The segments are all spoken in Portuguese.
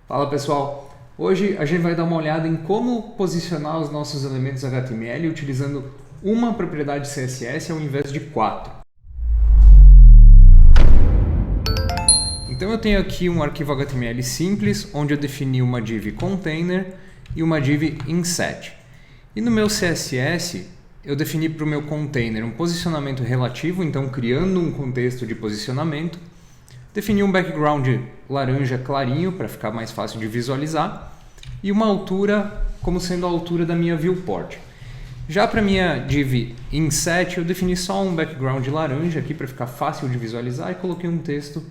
Fala pessoal, hoje a gente vai dar uma olhada em como posicionar os nossos elementos HTML utilizando uma propriedade CSS ao invés de 4. Então eu tenho aqui um arquivo HTML simples, onde eu defini uma div container e uma div inset. E no meu CSS eu defini para o meu container um posicionamento relativo, então criando um contexto de posicionamento. Defini um background laranja clarinho para ficar mais fácil de visualizar e uma altura como sendo a altura da minha viewport. Já para minha div inset eu defini só um background laranja aqui para ficar fácil de visualizar e coloquei um texto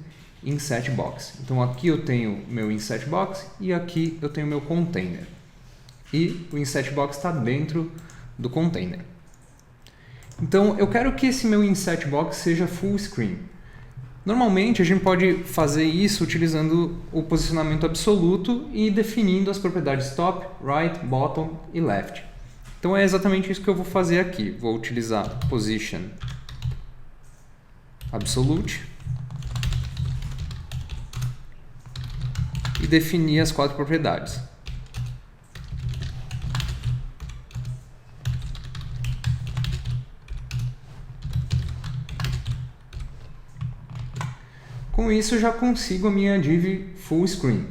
inset box. Então aqui eu tenho meu inset box e aqui eu tenho meu container. E o inset box está dentro do container. Então eu quero que esse meu inset box seja full screen. Normalmente a gente pode fazer isso utilizando o posicionamento absoluto e definindo as propriedades top, right, bottom e left. Então é exatamente isso que eu vou fazer aqui. Vou utilizar position absolute e definir as 4 propriedades. Com isso eu já consigo a minha div full screen.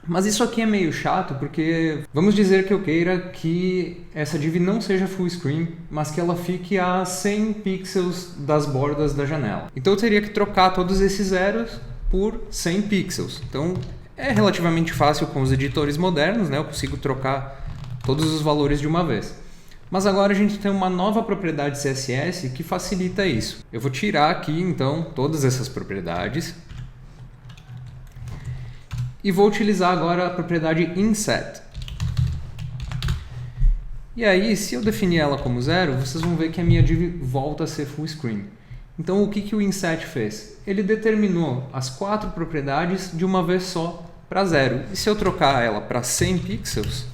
Mas isso aqui é meio chato porque vamos dizer que eu queira que essa div não seja full screen, mas que ela fique a 100 pixels das bordas da janela. Então eu teria que trocar todos esses zeros por 100 pixels. Então é relativamente fácil com os editores modernos, né? Eu consigo trocar todos os valores de uma vez. Mas agora a gente tem uma nova propriedade CSS que facilita isso. Eu vou tirar aqui, então, todas essas propriedades e vou utilizar agora a propriedade inset. E aí, se eu definir ela como 0, vocês vão ver que a minha div volta a ser full screen. Então, o que o inset fez? Ele determinou as 4 propriedades de uma vez só para 0. E se eu trocar ela para 100 pixels,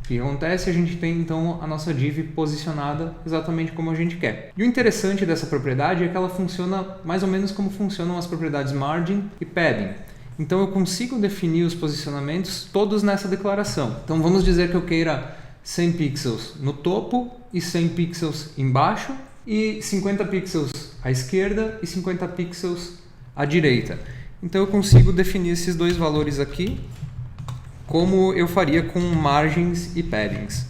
o que acontece? A gente tem então a nossa div posicionada exatamente como a gente quer. E o interessante dessa propriedade é que ela funciona mais ou menos como funcionam as propriedades margin e padding. Então eu consigo definir os posicionamentos todos nessa declaração. Então vamos dizer que eu queira 100 pixels no topo e 100 pixels embaixo e 50 pixels à esquerda e 50 pixels à direita. Então eu consigo definir esses dois valores aqui como eu faria com margens e paddings.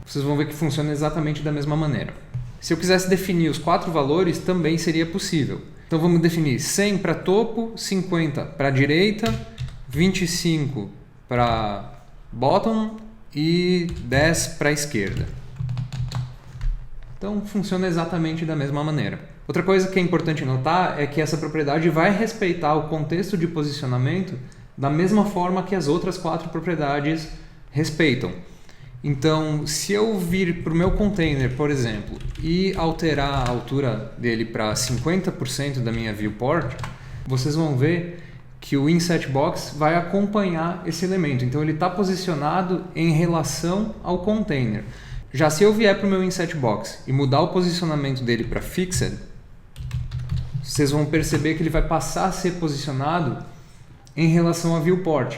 Vocês vão ver que funciona exatamente da mesma maneira. Se eu quisesse definir os 4 valores, também seria possível. Então vamos definir 100 para topo, 50 para direita, 25 para bottom e 10 para esquerda. Então funciona exatamente da mesma maneira. Outra coisa que é importante notar é que essa propriedade vai respeitar o contexto de posicionamento da mesma forma que as outras 4 propriedades respeitam. Então, se eu vir para o meu container, por exemplo, e alterar a altura dele para 50% da minha viewport, vocês vão ver que o inset box vai acompanhar esse elemento. Então, ele está posicionado em relação ao container. Já se eu vier para o meu inset box e mudar o posicionamento dele para fixed, vocês vão perceber que ele vai passar a ser posicionado em relação à viewport.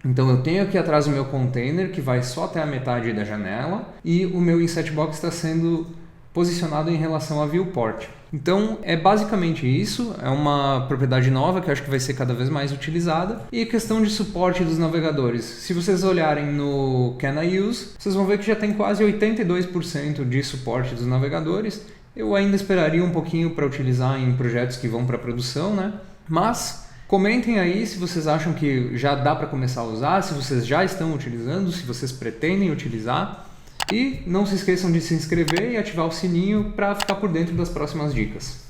Então eu tenho aqui atrás o meu container que vai só até a metade da janela e o meu inset box está sendo posicionado em relação à viewport. Então é basicamente isso, é uma propriedade nova que eu acho que vai ser cada vez mais utilizada. E questão de suporte dos navegadores. Se vocês olharem no Can I Use, vocês vão ver que já tem quase 82% de suporte dos navegadores. Eu ainda esperaria um pouquinho para utilizar em projetos que vão para produção, né? Mas comentem aí se vocês acham que já dá para começar a usar, se vocês já estão utilizando, se vocês pretendem utilizar. E não se esqueçam de se inscrever e ativar o sininho para ficar por dentro das próximas dicas.